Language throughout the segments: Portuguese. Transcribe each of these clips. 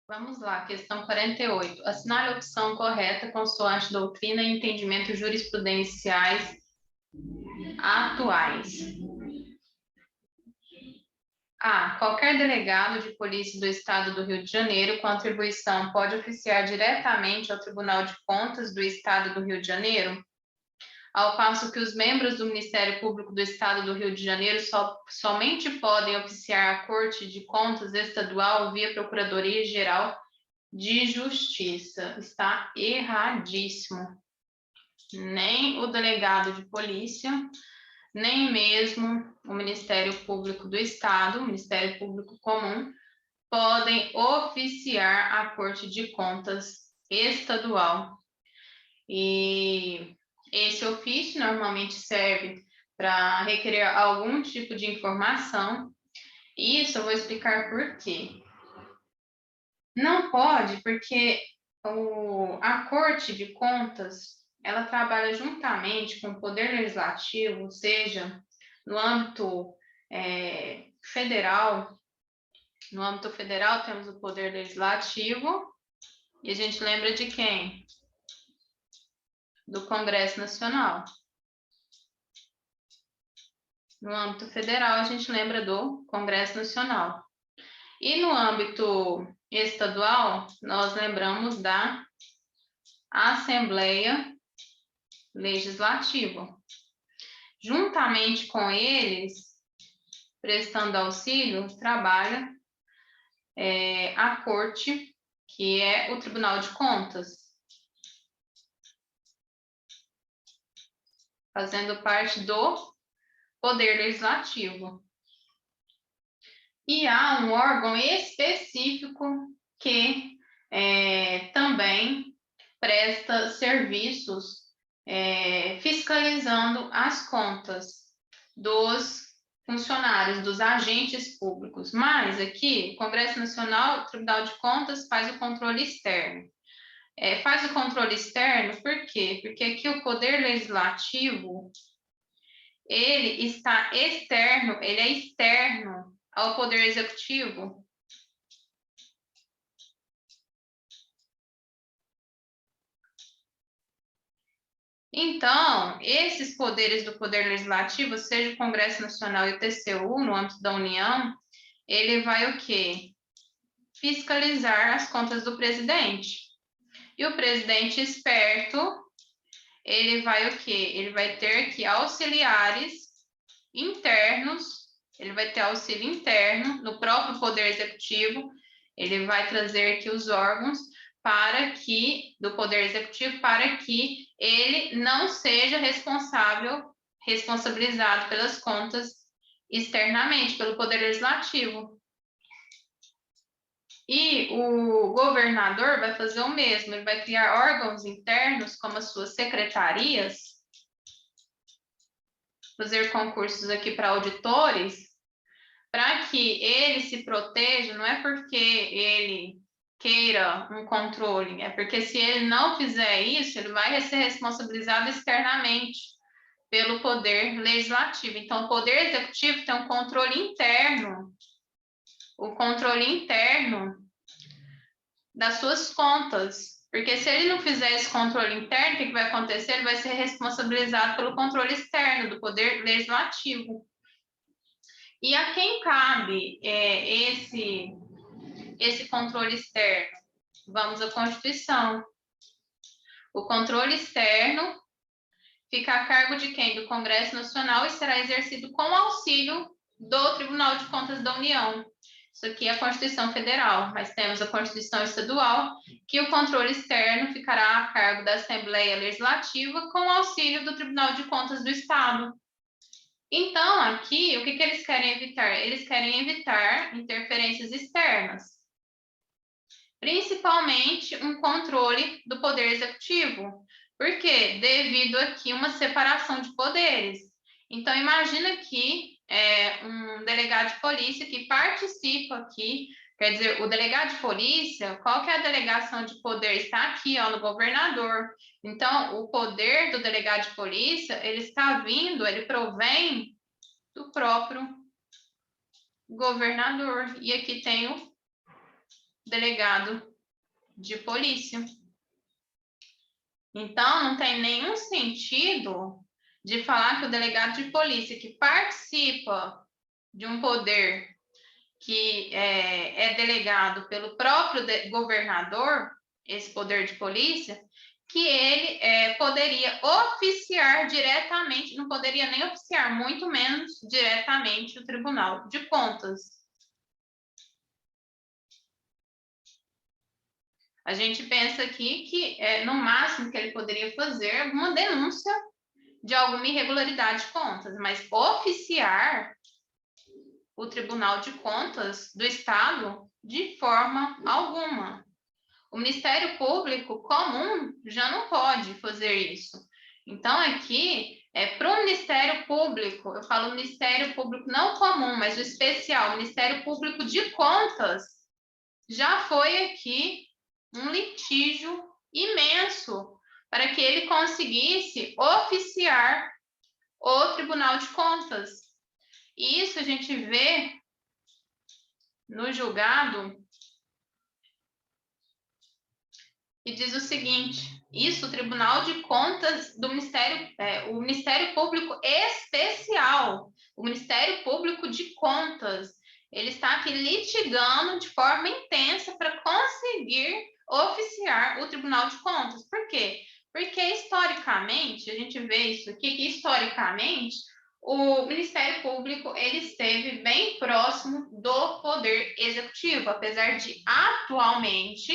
Vamos lá, questão 48. Assinale a opção correta consoante doutrina e entendimento jurisprudenciais atuais. A. Qualquer delegado de polícia do Estado do Rio de Janeiro com atribuição pode oficiar diretamente ao Tribunal de Contas do Estado do Rio de Janeiro, ao passo que os membros do Ministério Público do Estado do Rio de Janeiro somente podem oficiar à Corte de Contas Estadual via Procuradoria-Geral de Justiça. Está erradíssimo. Nem o delegado de polícia, nem mesmo o Ministério Público do Estado, o Ministério Público Comum, podem oficiar a Corte de Contas Estadual. E esse ofício normalmente serve para requerer algum tipo de informação. Isso eu vou explicar por quê. Não pode, porque a Corte de Contas, ela trabalha juntamente com o Poder Legislativo, seja no âmbito federal. No âmbito federal temos o Poder Legislativo, e a gente lembra de quem? Do Congresso Nacional. No âmbito federal, a gente lembra do Congresso Nacional. E no âmbito estadual, nós lembramos da Assembleia Legislativa. Juntamente com eles, prestando auxílio, trabalha a Corte, que é o Tribunal de Contas, fazendo parte do Poder Legislativo. E há um órgão específico que também presta serviços fiscalizando as contas dos funcionários, dos agentes públicos. Mas aqui, o Congresso Nacional, o Tribunal de Contas faz o controle externo. Faz o controle externo por quê? Porque aqui o Poder Legislativo, ele está externo, ele é externo ao Poder Executivo. Então, esses poderes do Poder Legislativo, seja o Congresso Nacional e o TCU, no âmbito da União, ele vai o quê? Fiscalizar as contas do presidente. E o presidente esperto, ele vai o quê? Ele vai ter que auxiliares internos, ele vai ter auxílio interno no próprio Poder Executivo, ele vai trazer aqui os órgãos do Poder Executivo, para que ele não seja responsabilizado pelas contas externamente, pelo Poder Legislativo. E o governador vai fazer o mesmo, ele vai criar órgãos internos, como as suas secretarias, fazer concursos aqui para auditores, para que ele se proteja, não é porque ele queira um controle, é porque se ele não fizer isso, ele vai ser responsabilizado externamente pelo Poder Legislativo. Então, o Poder Executivo tem um controle interno, o controle interno das suas contas. Porque se ele não fizer esse controle interno, o que vai acontecer? Ele vai ser responsabilizado pelo controle externo do Poder Legislativo. E a quem cabe esse controle externo? Vamos à Constituição. O controle externo fica a cargo de quem? Do Congresso Nacional, e será exercido com auxílio do Tribunal de Contas da União. Isso aqui é a Constituição Federal, mas temos a Constituição Estadual, que o controle externo ficará a cargo da Assembleia Legislativa com auxílio do Tribunal de Contas do Estado. Então, aqui, o que eles querem evitar? Eles querem evitar interferências externas, principalmente um controle do Poder Executivo. Por quê? Devido aqui uma separação de poderes. Então, imagina que um delegado de polícia que participa aqui, quer dizer, o delegado de polícia, qual que é a delegação de poder? Está aqui, ó, no governador. Então, o poder do delegado de polícia, ele provém do próprio governador. E aqui tem delegado de polícia. Então, não tem nenhum sentido de falar que o delegado de polícia que participa de um poder que é delegado pelo próprio governador, esse poder de polícia, que ele poderia oficiar diretamente, não poderia nem oficiar, muito menos diretamente o Tribunal de Contas. A gente pensa aqui que, no máximo, que ele poderia fazer alguma denúncia de alguma irregularidade de contas, mas oficiar o Tribunal de Contas do Estado de forma alguma. O Ministério Público comum já não pode fazer isso. Então, aqui, para o Ministério Público, eu falo Ministério Público não comum, mas o especial, o Ministério Público de Contas, já foi aqui um litígio imenso para que ele conseguisse oficiar o Tribunal de Contas. E isso a gente vê no julgado, que diz o seguinte: isso, o Tribunal de Contas do Ministério, o Ministério Público Especial, o Ministério Público de Contas, ele está aqui litigando de forma intensa para conseguir oficiar o Tribunal de Contas. Por quê? Porque, historicamente, a gente vê isso aqui, que historicamente, o Ministério Público ele esteve bem próximo do Poder Executivo, apesar de, atualmente,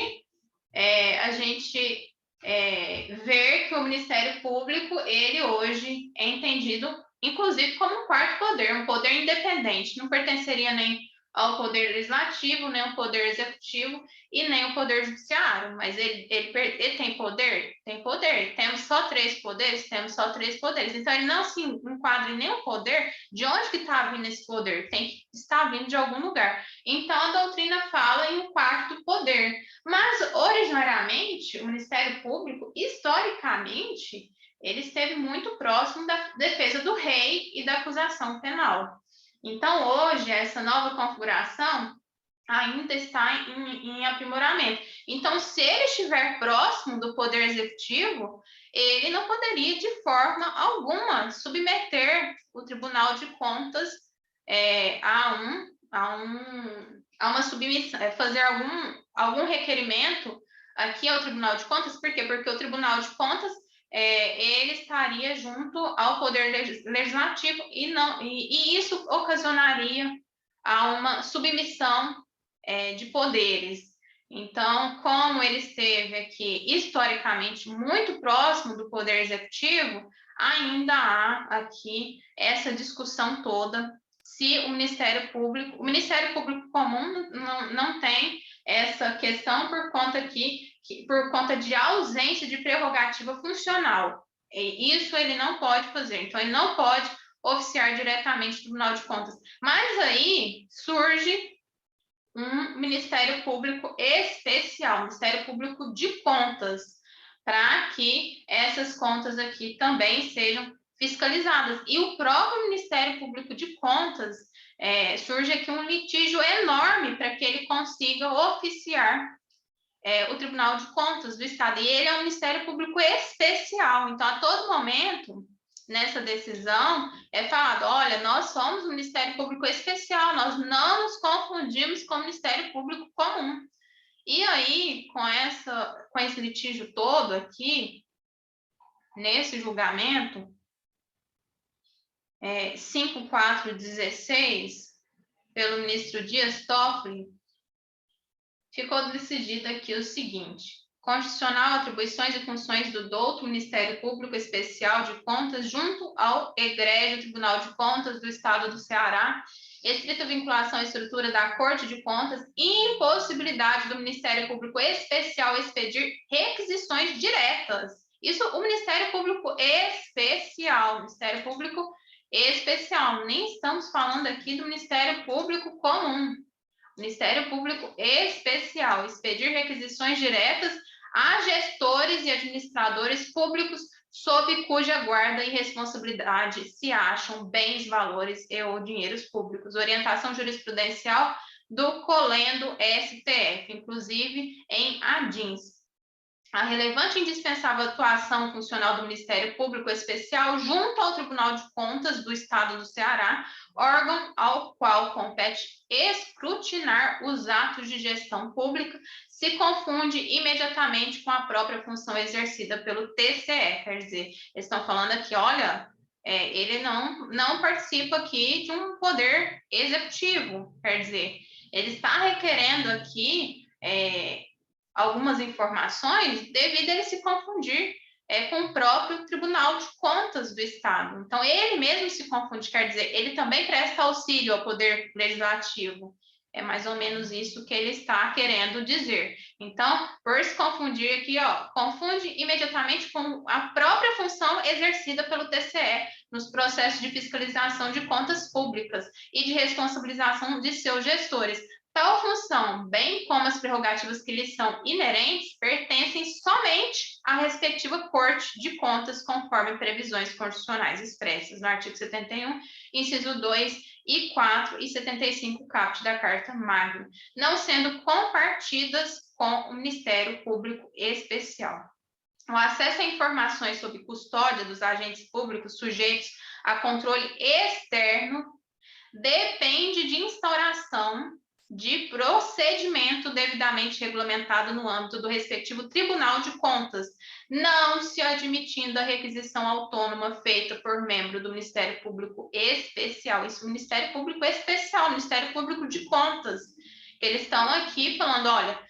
a gente ver que o Ministério Público, ele hoje é entendido, inclusive, como um quarto poder, um poder independente, não pertenceria nem ao poder legislativo, nem ao poder executivo e nem ao poder judiciário, mas ele tem poder? Tem poder. Temos só 3 poderes? Temos só 3 poderes. Então, ele não se enquadra em nenhum poder. De onde que está vindo esse poder? Tem que estar vindo de algum lugar. Então, a doutrina fala em um quarto poder. Mas, originariamente, o Ministério Público, historicamente, ele esteve muito próximo da defesa do rei e da acusação penal. Então, hoje, essa nova configuração ainda está em aprimoramento. Então, se ele estiver próximo do Poder Executivo, ele não poderia, de forma alguma, submeter o Tribunal de Contas a uma submissão, fazer algum requerimento aqui ao Tribunal de Contas. Por quê? Porque o Tribunal de Contas ele estaria junto ao Poder Legislativo e isso ocasionaria a uma submissão de poderes. Então, como ele esteve aqui historicamente muito próximo do Poder Executivo, ainda há aqui essa discussão toda se o Ministério Público Comum não tem essa questão por conta de ausência de prerrogativa funcional. E isso ele não pode fazer. Então, ele não pode oficiar diretamente o Tribunal de Contas. Mas aí surge um Ministério Público especial, Ministério Público de Contas, para que essas contas aqui também sejam fiscalizadas. E o próprio Ministério Público de Contas, surge aqui um litígio enorme para que ele consiga oficiar o Tribunal de Contas do Estado. E ele é um Ministério Público especial. Então, a todo momento, nessa decisão, é falado: olha, nós somos um Ministério Público especial, nós não nos confundimos com o Ministério Público comum. E aí, com esse litígio todo aqui, nesse julgamento, 5416, pelo ministro Dias Toffoli, ficou decidido aqui o seguinte: constitucional, atribuições e funções do douto Ministério Público Especial de Contas junto ao egrégio Tribunal de Contas do Estado do Ceará, estrita vinculação à estrutura da Corte de Contas e impossibilidade do Ministério Público Especial expedir requisições diretas. Isso, o Ministério Público Especial, Ministério Público Especial, nem estamos falando aqui do Ministério Público Comum. Ministério Público Especial, expedir requisições diretas a gestores e administradores públicos sob cuja guarda e responsabilidade se acham bens, valores e ou dinheiros públicos. Orientação jurisprudencial do Colendo STF, inclusive em ADINS. A relevante e indispensável atuação funcional do Ministério Público Especial junto ao Tribunal de Contas do Estado do Ceará, órgão ao qual compete escrutinar os atos de gestão pública, se confunde imediatamente com a própria função exercida pelo TCE. Quer dizer, eles estão falando aqui, olha, ele não participa aqui de um poder executivo, quer dizer, ele está requerendo aqui algumas informações devido a ele se confundir com o próprio Tribunal de Contas do Estado. Então, ele mesmo se confunde, quer dizer, ele também presta auxílio ao Poder Legislativo. É mais ou menos isso que ele está querendo dizer. Então, por se confundir aqui, confunde imediatamente com a própria função exercida pelo TCE nos processos de fiscalização de contas públicas e de responsabilização de seus gestores. Tal função, bem como as prerrogativas que lhes são inerentes, pertencem somente à respectiva Corte de Contas, conforme previsões constitucionais expressas no artigo 71, inciso 2 e 4 e 75 caput da Carta Magna, não sendo compartidas com o Ministério Público Especial. O acesso a informações sobre custódia dos agentes públicos sujeitos a controle externo depende de instauração de procedimento devidamente regulamentado no âmbito do respectivo Tribunal de Contas, não se admitindo a requisição autônoma feita por membro do Ministério Público Especial. Isso, Ministério Público Especial, Ministério Público de Contas. Eles estão aqui falando, olha,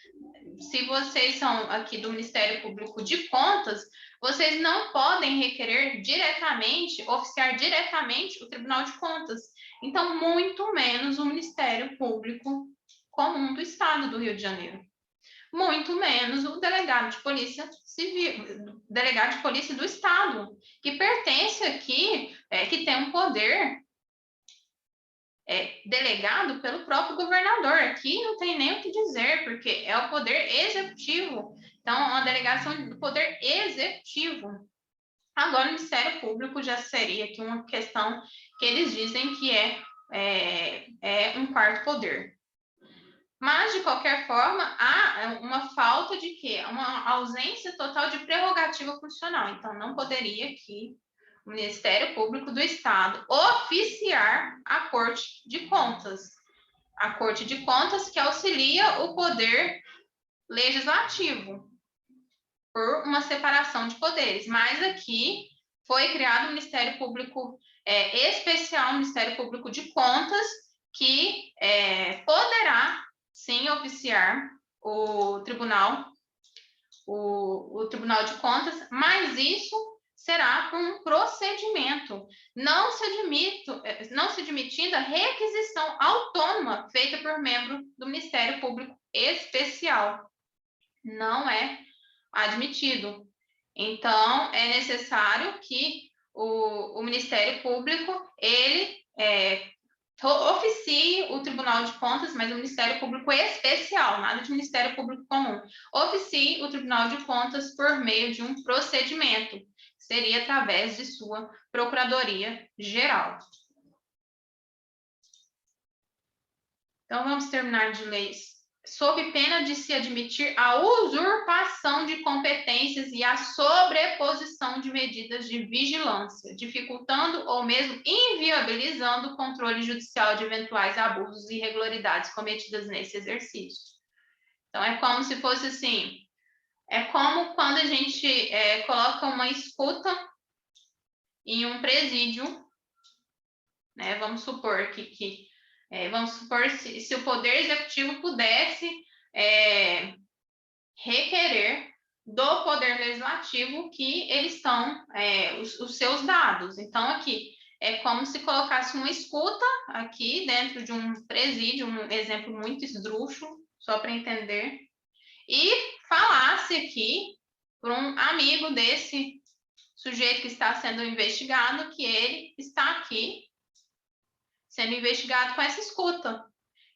se vocês são aqui do Ministério Público de Contas, vocês não podem requerer diretamente, oficiar diretamente o Tribunal de Contas. Então, muito menos o Ministério Público Comum do Estado do Rio de Janeiro. Muito menos o delegado de Polícia Civil, delegado de Polícia do Estado, que pertence aqui, que tem um poder delegado pelo próprio governador. Aqui não tem nem o que dizer, porque é o poder executivo. Então, é uma delegação do poder executivo. Agora, o Ministério Público já seria aqui uma questão que eles dizem que é um quarto poder. Mas, de qualquer forma, há uma falta de quê? Uma ausência total de prerrogativa constitucional. Então, não poderia aqui o Ministério Público do Estado oficiar a Corte de Contas. A Corte de Contas que auxilia o poder legislativo por uma separação de poderes. Mas aqui foi criado o Ministério Público Especial, o Ministério Público de Contas, que poderá, sim, oficiar o Tribunal de Contas, mas isso será por um procedimento, não se admitindo a requisição autônoma feita por membro do Ministério Público Especial. Não é admitido. Então, é necessário que o Ministério Público, ele oficie o Tribunal de Contas, mas o Ministério Público Especial, nada de Ministério Público Comum, oficie o Tribunal de Contas por meio de um procedimento, seria através de sua Procuradoria Geral. Então, vamos terminar de ler isso. Sob pena de se admitir a usurpação de competências e a sobreposição de medidas de vigilância, dificultando ou mesmo inviabilizando o controle judicial de eventuais abusos e irregularidades cometidas nesse exercício. Então, é como se fosse assim, é como quando a gente coloca uma escuta em um presídio, né? Vamos supor se o Poder Executivo pudesse requerer do Poder Legislativo que eles estão, os seus dados. Então, aqui, é como se colocasse uma escuta aqui dentro de um presídio, um exemplo muito esdrúxulo, só para entender, e falasse aqui para um amigo desse sujeito que está sendo investigado que ele está aqui sendo investigado com essa escuta.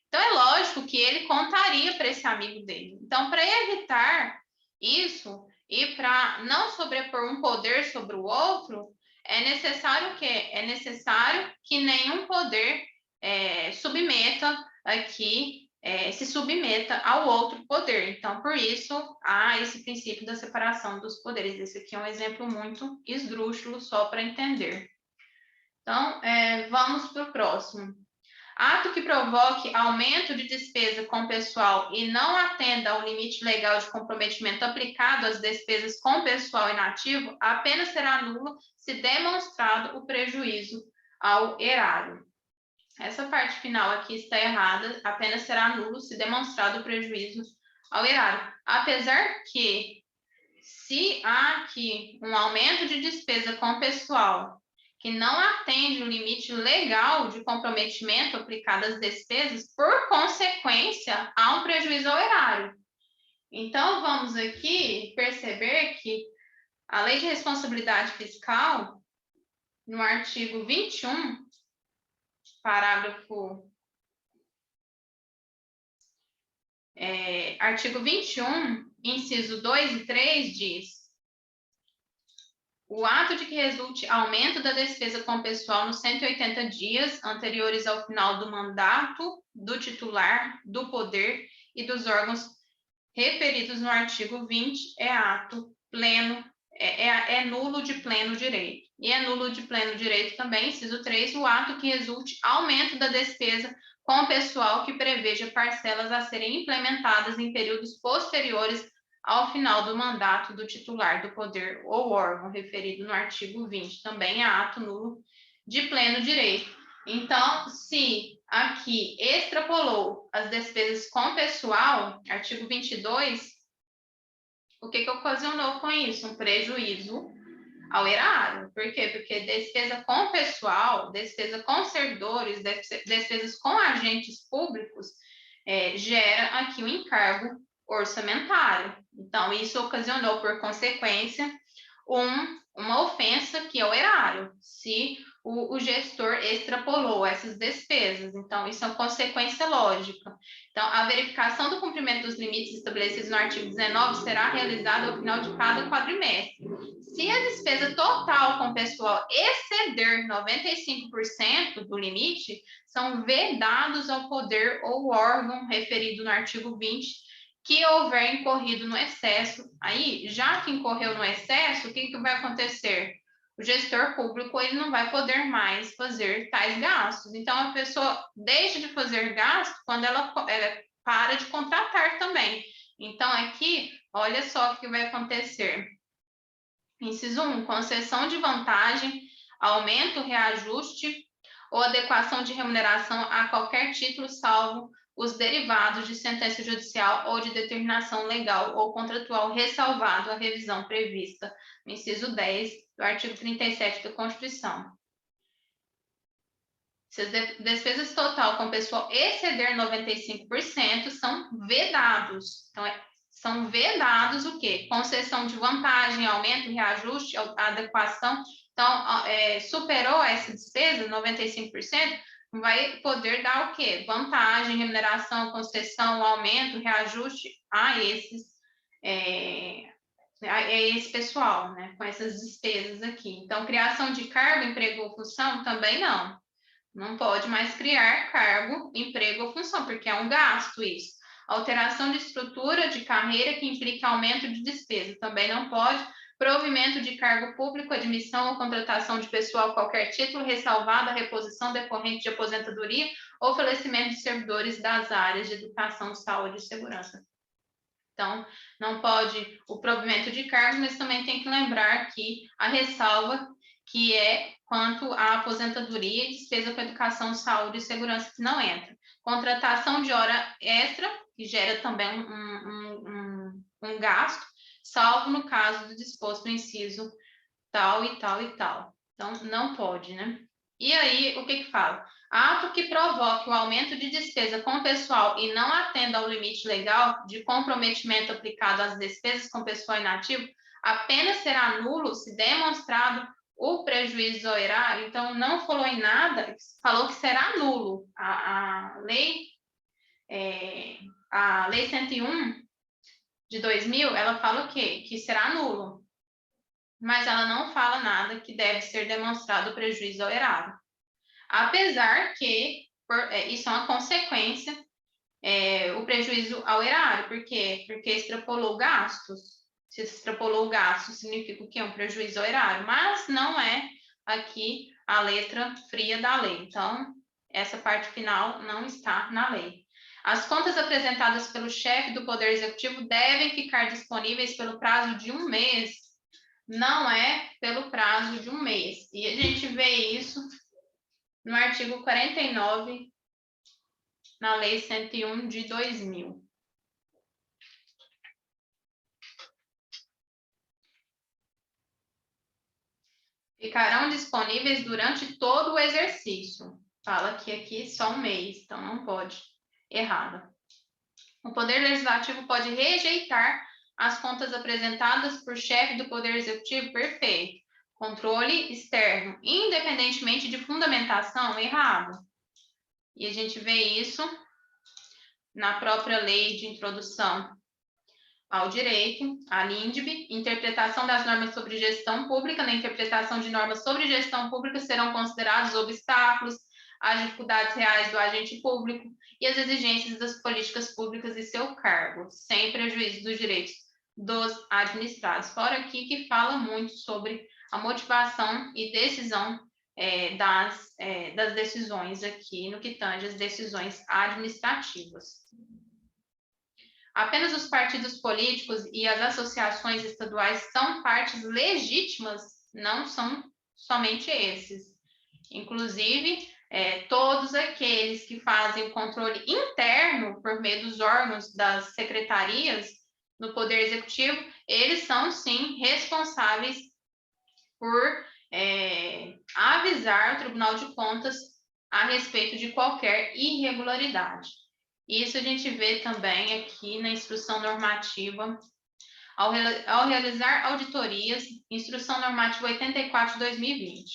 Então, é lógico que ele contaria para esse amigo dele. Então, para evitar isso e para não sobrepor um poder sobre o outro, é necessário o quê? É necessário que nenhum poder submeta aqui se submeta ao outro poder. Então, por isso, há esse princípio da separação dos poderes. Esse aqui é um exemplo muito esdrúxulo, só para entender. Então, vamos para o próximo. Ato que provoque aumento de despesa com pessoal e não atenda ao limite legal de comprometimento aplicado às despesas com pessoal inativo, apenas será nulo se demonstrado o prejuízo ao erário. Essa parte final aqui está errada, apenas será nulo se demonstrado o prejuízo ao erário. Apesar que, se há aqui um aumento de despesa com pessoal que não atende o limite legal de comprometimento aplicado às despesas, por consequência, há um prejuízo ao erário. Então, vamos aqui perceber que a Lei de Responsabilidade Fiscal, no artigo 21, parágrafo... artigo 21, inciso 2 e 3, diz: o ato de que resulte aumento da despesa com pessoal nos 180 dias anteriores ao final do mandato do titular, do poder e dos órgãos referidos no artigo 20 é ato pleno, é nulo de pleno direito. E é nulo de pleno direito também, inciso 3, o ato que resulte aumento da despesa com pessoal que preveja parcelas a serem implementadas em períodos posteriores ao final do mandato do titular do poder ou órgão referido no artigo 20, também é ato nulo de pleno direito. Então, se aqui extrapolou as despesas com pessoal, artigo 22, o que ocasionou com isso? Um prejuízo ao erário. Por quê? Porque despesa com pessoal, despesa com servidores, despesas com agentes públicos, gera aqui um encargo orçamentário. Então, isso ocasionou, por consequência, uma ofensa que é o erário, se o gestor extrapolou essas despesas. Então, isso é uma consequência lógica. Então, a verificação do cumprimento dos limites estabelecidos no artigo 19 será realizada ao final de cada quadrimestre. Se a despesa total com pessoal exceder 95% do limite, são vedados ao poder ou órgão referido no artigo 20 que houver incorrido no excesso. Aí, já que incorreu no excesso, o que vai acontecer? O gestor público ele não vai poder mais fazer tais gastos. Então, a pessoa deixa de fazer gasto quando ela para de contratar também. Então, aqui, olha só o que vai acontecer. Inciso 1, concessão de vantagem, aumento, reajuste ou adequação de remuneração a qualquer título, salvo os derivados de sentença judicial ou de determinação legal ou contratual, ressalvado a revisão prevista no inciso 10 do artigo 37 da Constituição. Se as despesas total com pessoal exceder 95%, são vedados. Então, são vedados o quê? Concessão de vantagem, aumento, reajuste, adequação. Então, superou essa despesa, 95%, vai poder dar o quê? Vantagem, remuneração, concessão, aumento, reajuste a esse pessoal, né? Com essas despesas aqui. Então, criação de cargo, emprego ou função, também não. Não pode mais criar cargo, emprego ou função, porque é um gasto isso. Alteração de estrutura de carreira que implica aumento de despesa, também não pode. Provimento de cargo público, admissão ou contratação de pessoal a qualquer título, ressalvada a reposição decorrente de aposentadoria ou falecimento de servidores das áreas de educação, saúde e segurança. Então, não pode o provimento de cargos, mas também tem que lembrar que a ressalva que é quanto à aposentadoria e despesa com educação, saúde e segurança, que não entra. Contratação de hora extra, que gera também um gasto, salvo no caso do disposto no inciso tal e tal e tal. Então, não pode, né? E aí, o que fala? Ato que provoque o aumento de despesa com pessoal e não atenda ao limite legal de comprometimento aplicado às despesas com pessoal inativo, apenas será nulo se demonstrado o prejuízo ao erário. Então, não falou em nada, falou que será nulo. A lei 101 de 2000, ela fala o quê? Que será nulo. Mas ela não fala nada que deve ser demonstrado o prejuízo ao erário. Apesar que isso é uma consequência o prejuízo ao erário. Por quê? Porque extrapolou gastos. Se extrapolou o gasto, significa o quê? Um prejuízo ao erário, mas não é aqui a letra fria da lei. Então, essa parte final não está na lei. As contas apresentadas pelo chefe do Poder Executivo devem ficar disponíveis pelo prazo de 1 mês. Não é pelo prazo de 1 mês. E a gente vê isso no artigo 49, na Lei 101 de 2000. Ficarão disponíveis durante todo o exercício. Fala que aqui só 1 mês, então não pode. Errado. O Poder Legislativo pode rejeitar as contas apresentadas por chefe do Poder Executivo. Perfeito. Controle externo, independentemente de fundamentação. Errado. E a gente vê isso na própria Lei de Introdução ao Direito, a LINDB, interpretação das normas sobre gestão pública. Na interpretação de normas sobre gestão pública serão considerados obstáculos, as dificuldades reais do agente público e as exigências das políticas públicas e seu cargo, sem prejuízo dos direitos dos administrados. Fora aqui que fala muito sobre a motivação e decisão das decisões aqui, no que tange as decisões administrativas. Apenas os partidos políticos e as associações estaduais são partes legítimas, não são somente esses. Inclusive, todos aqueles que fazem o controle interno por meio dos órgãos das secretarias no Poder Executivo, eles são, sim, responsáveis por avisar o Tribunal de Contas a respeito de qualquer irregularidade. Isso a gente vê também aqui na instrução normativa, ao realizar auditorias, instrução normativa 84 de 2020.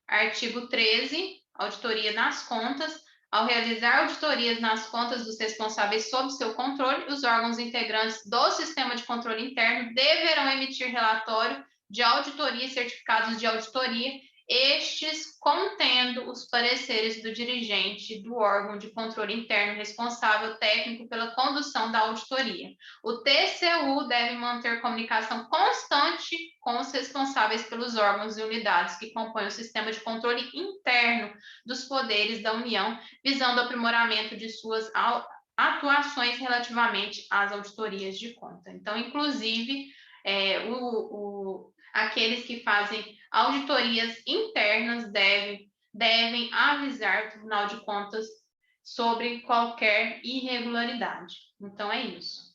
Artigo 13, auditoria nas contas. Ao realizar auditorias nas contas dos responsáveis sob seu controle, os órgãos integrantes do sistema de controle interno deverão emitir relatório de auditoria e certificados de auditoria, estes contendo os pareceres do dirigente do órgão de controle interno responsável técnico pela condução da auditoria. O TCU deve manter comunicação constante com os responsáveis pelos órgãos e unidades que compõem o sistema de controle interno dos poderes da União, visando o aprimoramento de suas atuações relativamente às auditorias de conta. Então, inclusive, aqueles que fazem auditorias internas devem avisar o Tribunal de Contas sobre qualquer irregularidade. Então, é isso.